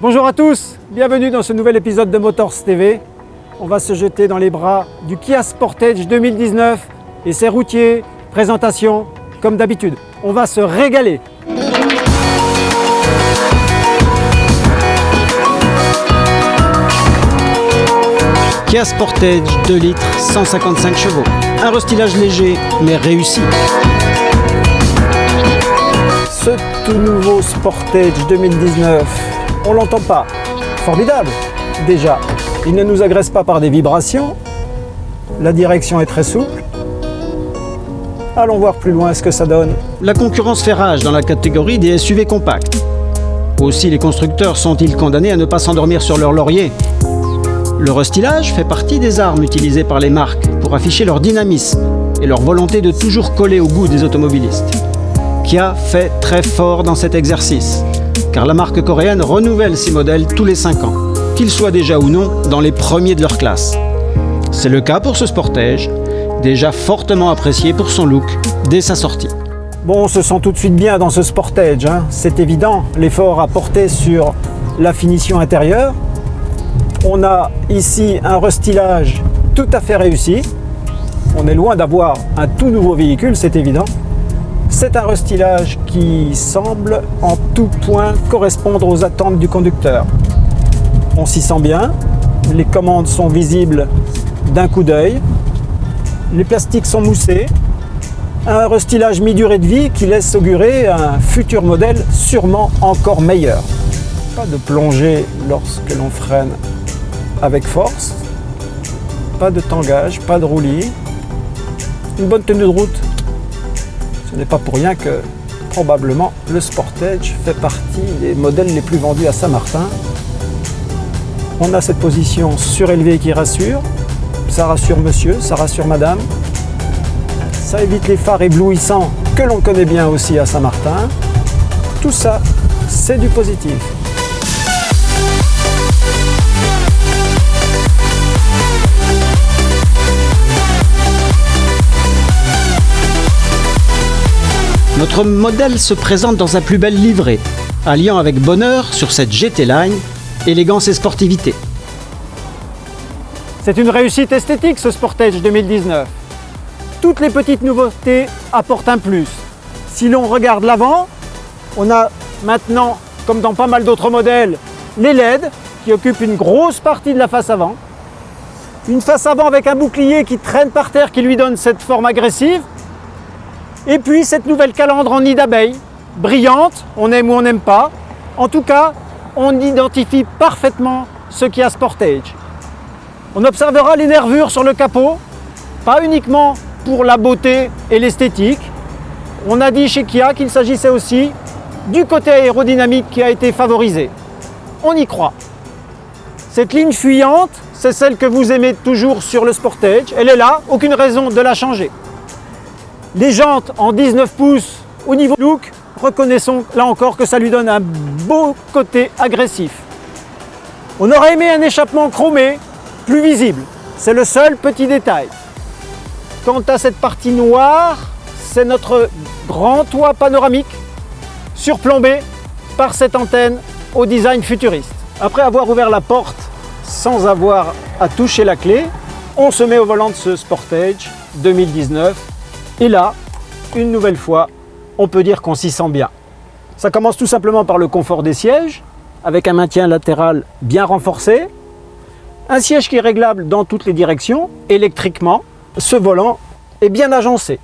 Bonjour à tous, bienvenue dans ce nouvel épisode de Motors TV. On va se jeter dans les bras du Kia Sportage 2019 et ses routiers, présentation comme d'habitude. On va se régaler. Kia Sportage 2 litres, 155 chevaux. Un restylage léger mais réussi. Ce tout nouveau Sportage 2019, on l'entend pas. Formidable, déjà. Il ne nous agresse pas par des vibrations. La direction est très souple. Allons voir plus loin ce que ça donne. La concurrence fait rage dans la catégorie des SUV compacts. Aussi les constructeurs sont-ils condamnés à ne pas s'endormir sur leur laurier. Le restylage fait partie des armes utilisées par les marques pour afficher leur dynamisme et leur volonté de toujours coller au goût des automobilistes. Kia fait très fort dans cet exercice, car la marque coréenne renouvelle ses modèles tous les 5 ans, qu'ils soient déjà ou non dans les premiers de leur classe. C'est le cas pour ce Sportage, déjà fortement apprécié pour son look dès sa sortie. Bon, on se sent tout de suite bien dans ce Sportage, hein. C'est évident, l'effort a porté sur la finition intérieure. On a ici un restylage tout à fait réussi. On est loin d'avoir un tout nouveau véhicule, c'est évident. C'est un restylage qui semble en tout point correspondre aux attentes du conducteur. On s'y sent bien, les commandes sont visibles d'un coup d'œil, les plastiques sont moussés, un restylage mi-durée de vie qui laisse augurer un futur modèle sûrement encore meilleur. Pas de plongée lorsque l'on freine avec force, pas de tangage, pas de roulis, une bonne tenue de route. Ce n'est pas pour rien que probablement le Sportage fait partie des modèles les plus vendus à Saint-Martin. On a cette position surélevée qui rassure, ça rassure monsieur, ça rassure madame, ça évite les phares éblouissants que l'on connaît bien aussi à Saint-Martin. Tout ça, c'est du positif. Notre modèle se présente dans sa plus belle livrée, alliant avec bonheur sur cette GT Line, élégance et sportivité. C'est une réussite esthétique ce Sportage 2019. Toutes les petites nouveautés apportent un plus. Si l'on regarde l'avant, on a maintenant, comme dans pas mal d'autres modèles, les LED qui occupent une grosse partie de la face avant. Une face avant avec un bouclier qui traîne par terre qui lui donne cette forme agressive. Et puis cette nouvelle calandre en nid d'abeille, brillante, on aime ou on n'aime pas. En tout cas, on identifie parfaitement ce Kia Sportage. On observera les nervures sur le capot, pas uniquement pour la beauté et l'esthétique. On a dit chez Kia qu'il s'agissait aussi du côté aérodynamique qui a été favorisé. On y croit. Cette ligne fuyante, c'est celle que vous aimez toujours sur le Sportage. Elle est là, aucune raison de la changer. Les jantes en 19 pouces au niveau look, reconnaissons là encore que ça lui donne un beau côté agressif. On aurait aimé un échappement chromé, plus visible. C'est le seul petit détail. Quant à cette partie noire, c'est notre grand toit panoramique surplombé par cette antenne au design futuriste. Après avoir ouvert la porte sans avoir à toucher la clé, on se met au volant de ce Sportage 2019. Et là, une nouvelle fois, on peut dire qu'on s'y sent bien. Ça commence tout simplement par le confort des sièges, avec un maintien latéral bien renforcé, un siège qui est réglable dans toutes les directions, électriquement. Ce volant est bien agencé.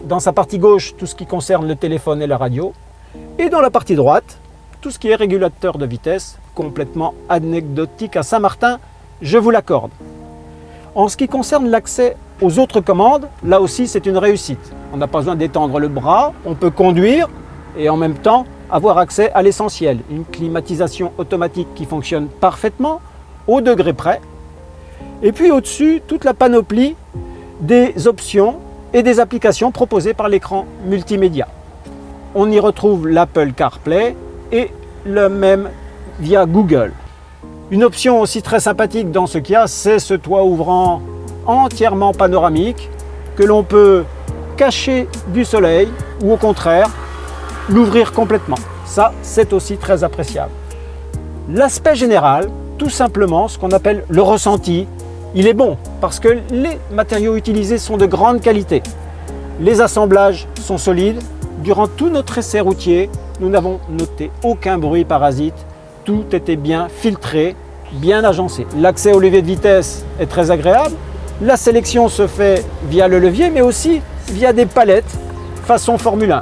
Dans sa partie gauche, tout ce qui concerne le téléphone et la radio, et dans la partie droite, tout ce qui est régulateur de vitesse, complètement anecdotique à Saint-Martin, je vous l'accorde. En ce qui concerne l'accès aux autres commandes, là aussi c'est une réussite. On n'a pas besoin d'étendre le bras, on peut conduire et en même temps avoir accès à l'essentiel. Une climatisation automatique qui fonctionne parfaitement, au degré près. Et puis au-dessus, toute la panoplie des options et des applications proposées par l'écran multimédia. On y retrouve l'Apple CarPlay et le même via Google. Une option aussi très sympathique dans ce Kia, c'est ce toit ouvrant entièrement panoramique que l'on peut cacher du soleil ou au contraire l'ouvrir complètement. Ça, c'est aussi très appréciable. L'aspect général, tout simplement ce qu'on appelle le ressenti, il est bon parce que les matériaux utilisés sont de grande qualité. Les assemblages sont solides. Durant tout notre essai routier, nous n'avons noté aucun bruit parasite. Tout était bien filtré, bien agencé. L'accès au levier de vitesse est très agréable. La sélection se fait via le levier, mais aussi via des palettes façon Formule 1,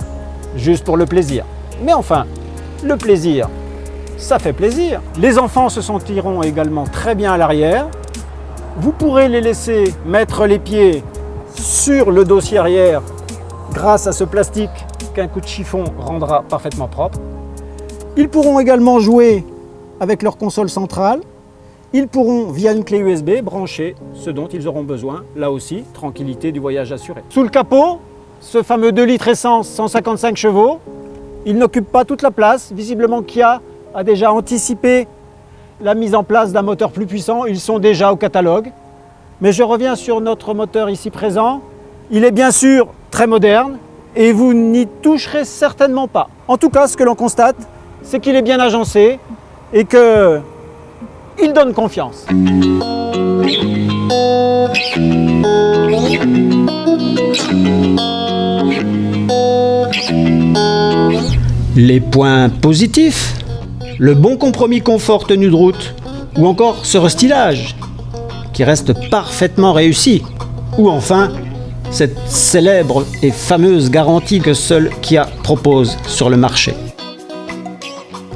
juste pour le plaisir. Mais enfin, le plaisir, ça fait plaisir. Les enfants se sentiront également très bien à l'arrière. Vous pourrez les laisser mettre les pieds sur le dossier arrière grâce à ce plastique qu'un coup de chiffon rendra parfaitement propre. Ils pourront également jouer avec leur console centrale. Ils pourront, via une clé USB, brancher ce dont ils auront besoin. Là aussi, tranquillité du voyage assuré. Sous le capot, ce fameux 2 litres essence 155 chevaux, il n'occupe pas toute la place. Visiblement, Kia a déjà anticipé la mise en place d'un moteur plus puissant. Ils sont déjà au catalogue. Mais je reviens sur notre moteur ici présent. Il est bien sûr très moderne et vous n'y toucherez certainement pas. En tout cas, ce que l'on constate, c'est qu'il est bien agencé et qu'il donne confiance. Les points positifs, le bon compromis confort tenue de route, ou encore ce restylage qui reste parfaitement réussi, ou enfin cette célèbre et fameuse garantie que seule Kia propose sur le marché.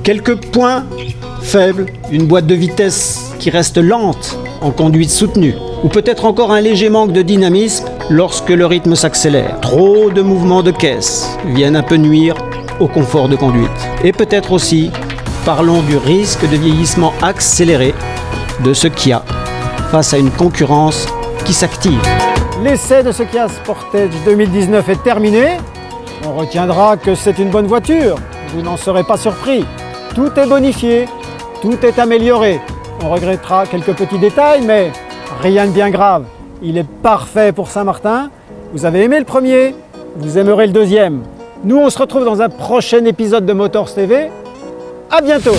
Quelques points faibles, une boîte de vitesse qui reste lente en conduite soutenue, ou peut-être encore un léger manque de dynamisme lorsque le rythme s'accélère. Trop de mouvements de caisse viennent un peu nuire au confort de conduite. Et peut-être aussi, parlons du risque de vieillissement accéléré de ce Kia face à une concurrence qui s'active. L'essai de ce Kia Sportage 2019 est terminé. On retiendra que c'est une bonne voiture. Vous n'en serez pas surpris. Tout est bonifié, tout est amélioré. On regrettera quelques petits détails, mais rien de bien grave. Il est parfait pour Saint-Martin. Vous avez aimé le premier, vous aimerez le deuxième. Nous, on se retrouve dans un prochain épisode de Motors TV. À bientôt!